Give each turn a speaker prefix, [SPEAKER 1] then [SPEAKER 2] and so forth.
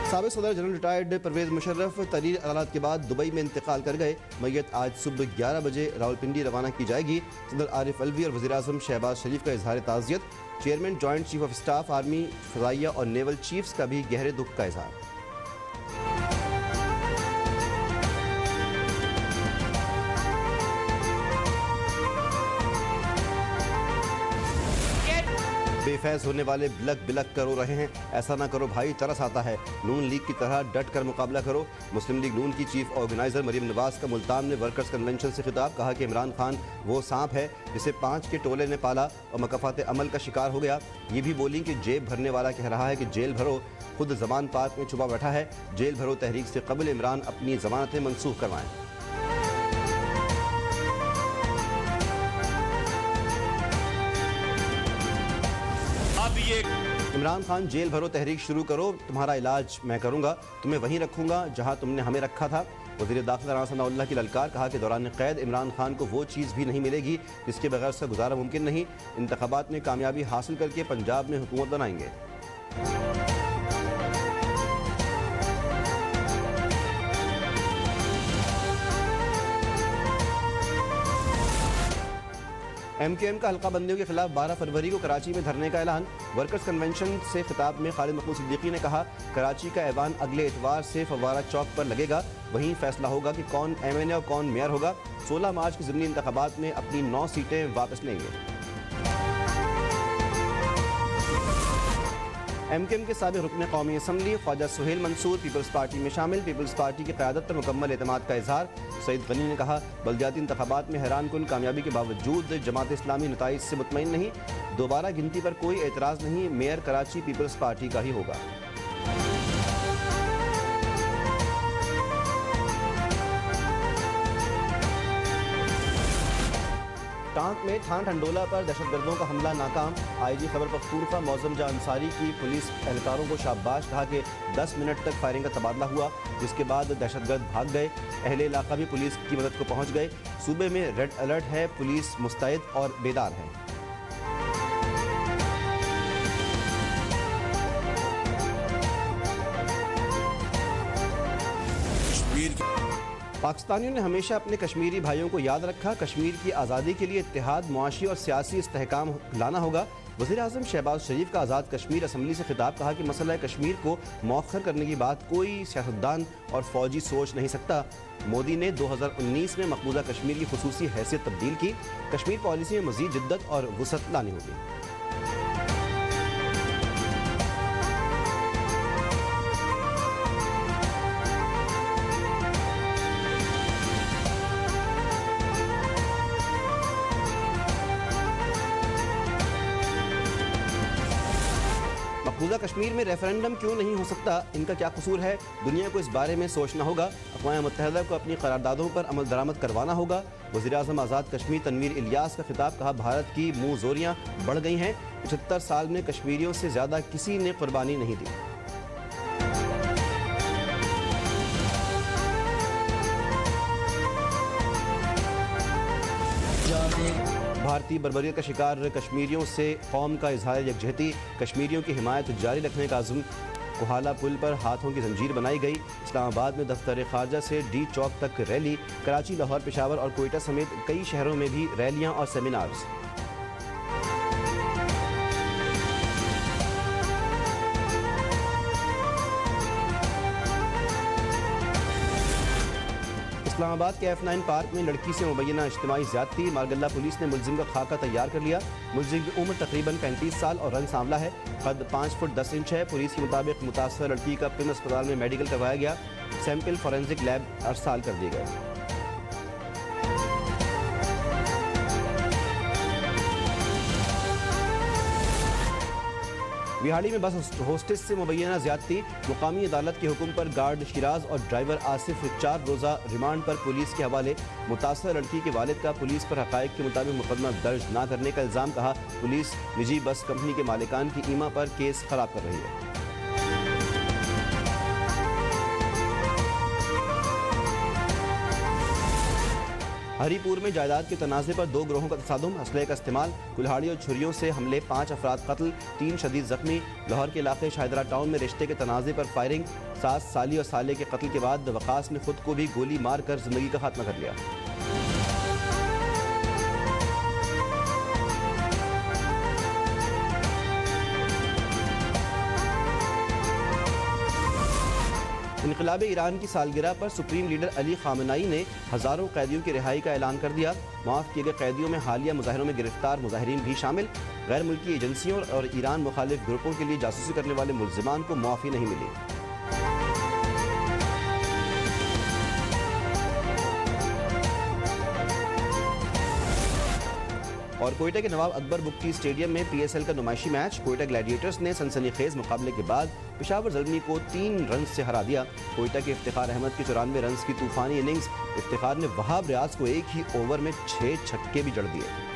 [SPEAKER 1] साबिक़ सदर general retired Parvez Musharraf तहरीर अदालत के बाद दुबई में इंतकाल कर गए। मैयत आज सुबह 11 बजे रावलपिंडी रवाना की जाएगी। सदर आरिफ अलवी और वज़ीर आज़म शहबाज शरीफ का इजहार ताज़ियत। Chairman joint chief of staff army, फ़ज़ाइया और नेवल चीफ्स का भी गहरे दुख का इजहार। बेफैज होने वाले बिलक बिलक कर रो रहे हैं, ऐसा ना करो भाई, तरस आता है। नून लीग की तरह डट कर मुकाबला करो। मुस्लिम लीग नून की चीफ ऑर्गेनाइजर मरीम नवाज का मुल्तान में वर्कर्स कन्वेंशन से खिताब। कहा कि इमरान खान वो सांप है जिसे 5 के टोले ने पाला और मकफात अमल का शिकार हो गया। ये भी बोली कि जेब भरने वाला कह रहा है कि जेल भरो, खुद जमान पार्क में छुपा बैठा है। जेल भरो तहरीक से कबल इमरान अपनी जमानतें मनसूख करवाएं। इमरान खान जेल भरो तहरीक शुरू करो, तुम्हारा इलाज मैं करूंगा, तुम्हें वहीं रखूंगा जहां तुमने हमें रखा था। वज़ीर दाखिला राना सनाउल्लाह की ललकार। कहा कि दौरान क़ैद इमरान खान को वो चीज़ भी नहीं मिलेगी जिसके बगैर उसका गुजारा मुमकिन नहीं। इंतखाबात में कामयाबी हासिल करके पंजाब में हुकूमत बनाएंगे। MKM का हल्का बंदियों के खिलाफ 12 फरवरी को कराची में धरने का ऐलान। वर्कर्स कन्वेंशन से खिताब में खालिद मखबूल सिद्दीकी ने कहा, कराची का ऐवान अगले इतवार से फव्वारा चौक पर लगेगा, वहीं फैसला होगा कि कौन MNA और कौन मेयर होगा। 16 मार्च के ज़िमनी इंतखाबात में अपनी 9 सीटें वापस लेंगे। MKM के साबिक़ रुकन कौमी assembly Khawaja Suhail Mansoor peoples party में शामिल। पीपल्स पार्टी की क़यादत पर मुकम्मल एतमाद का इजहार। सईद गनी ने कहा, बल्दियाती इंतखाबात में हैरान कुन कामयाबी के बावजूद जमात इस्लामी नताइज से मुतमईन नहीं। दोबारा गिनती पर कोई एतराज़ नहीं, मेयर कराची पीपल्स पार्टी का ही होगा। टांक में थान ठंडोला पर दहशतगर्दों का हमला नाकाम। IG खैबर पख्तूनख्वा मौज़म जा अंसारी की पुलिस एहलकारों को शाबाश। कहा कि 10 मिनट तक फायरिंग का तबादला हुआ, जिसके बाद दहशतगर्द भाग गए। अहले इलाका भी पुलिस की मदद को पहुंच गए। सूबे में रेड अलर्ट है, पुलिस मुस्तैद और बेदार है। पाकिस्तानियों ने हमेशा अपने कश्मीरी भाइयों को याद रखा। कश्मीर की आज़ादी के लिए इत्तेहाद, मुआशी और सियासी इस्तेहकाम लाना होगा। वज़ीर आज़म शहबाज शरीफ का आज़ाद कश्मीर असम्बली से खिताब। कहा कि मसला कश्मीर को मौखर करने की बात कोई सियासतदान और फौजी सोच नहीं सकता। मोदी ने 2019 में मकबूजा कश्मीर की खुसूसी हैसियत तब्दील की। कश्मीर पॉलिसी में मज़ीद जिद्दत और वुसअत लानी होगी। मकबूजा कश्मीर में रेफरेंडम क्यों नहीं हो सकता, इनका क्या कसूर है? दुनिया को इस बारे में सोचना होगा। अक़वाम मुत्तहिदा को अपनी करारदादों पर अमल दरामद करवाना होगा। वज़ीर आज़म आज़ाद कश्मीर तनवीर इलियास का खिताब। कहा, भारत की मुँह जोरियाँ बढ़ गई हैं। 75 साल में कश्मीरियों से ज़्यादा किसी ने कुर्बानी नहीं दी। भारतीय बर्बरियत का शिकार कश्मीरियों से कौम का इजहार यकजहती। कश्मीरियों की हिमायत जारी रखने का अज़्म। कोहाला पुल पर हाथों की जंजीर बनाई गई। इस्लामाबाद में दफ्तर खारजा से D चौक तक रैली। कराची, लाहौर, पेशावर और कोयटा समेत कई शहरों में भी रैलियां और सेमिनार्स। इस्लामाबाद के F9 पार्क में लड़की से मुबैना इज्तिमाई ज़्यादती। मारगल्ला पुलिस ने मुलजिम का खाका तैयार कर लिया। मुलजिम की उम्र तकरीबन 35 साल और रंग सांवला है। कद 5 फुट 10 इंच है। पुलिस के मुताबिक मुतासर लड़की का प्रिम अस्पताल में मेडिकल करवाया गया। सैंपल फॉरेंसिक लैब अरसाल कर दिए गए। बिहाड़ी में बस होस्टेस से मुबैना ज़्यादती। मुकामी अदालत के हुक्म पर गार्ड शिराज और ड्राइवर आसिफ 4 रोज़ा रिमांड पर पुलिस के हवाले। मुतासर लड़की के वालिद का पुलिस पर हक़ाइक़ के मुताबिक मुकदमा दर्ज न करने का इल्ज़ाम। कहा, पुलिस निजी बस कंपनी के मालिकान की ईमा पर केस खराब कर रही है। हरीपुर में जायदाद के तनाज़े पर 2 गिरोहों का तसादुम, असलहे का इस्तेमाल, कुल्हाड़ी और छुरियों से हमले, 5 अफराद कत्ल, 3 शदीद जख्मी। लाहौर के इलाके शाहिदरा टाउन में रिश्ते के तनाज़े पर फायरिंग, सास, साली और साले के कत्ल के बाद वकास ने खुद को भी गोली मार कर जिंदगी का खात्मा कर लिया। इनकलाब ईरान की सालगिरह पर सुप्रीम लीडर अली खामनाई ने हज़ारों कैदियों की रिहाई का ऐलान कर दिया। माफ़ किए गए कैदियों में हालिया मुजाहरों में गिरफ्तार मुजाहिरीन भी शामिल। गैर मुल्की एजेंसियों और ईरान मुखालिफ ग्रुपों के लिए जासूसी करने वाले मुल्ज़िमान को मुआफ़ी नहीं मिली। और कोयटा के नवाब अकबर बुक्की स्टेडियम में PSL का नुमाइशी मैच, कोयटा ग्लैडिएटर्स ने सनसनीखेज मुकाबले के बाद पेशावर ज़ल्मी को 3 रन से हरा दिया। कोयटा के इफ्तिखार अहमद की 94 रन की तूफानी इनिंग्स, इफ्तिखार ने वहाब रियाज को एक ही ओवर में 6 छक्के भी जड़ दिए।